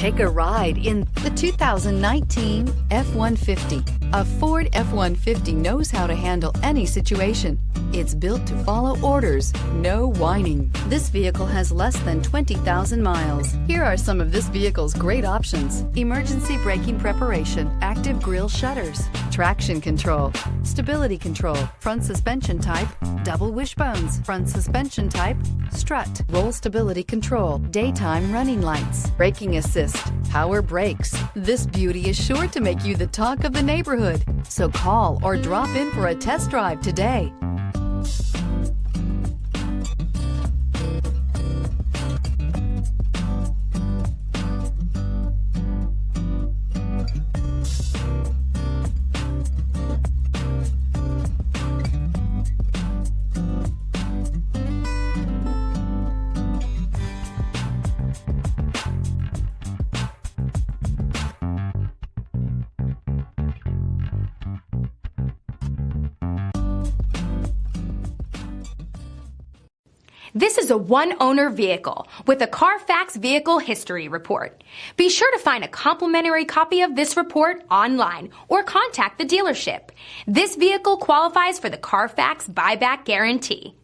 Take a ride in the 2019 F-150. A Ford F-150 knows how to handle any situation. It's built to follow orders, no whining. This vehicle has less than 20,000 miles. Here are some of this vehicle's great options: emergency braking preparation, active grille shutters, traction control, stability control, front suspension type, double wishbones, front suspension type, strut, roll stability control, daytime running lights, braking assist, power brakes. This beauty is sure to make you the talk of the neighborhood. So call or drop in for a test drive today. This is a one-owner vehicle with a Carfax Vehicle History Report. Be sure to find a complimentary copy of this report online or contact the dealership. This vehicle qualifies for the Carfax Buyback Guarantee.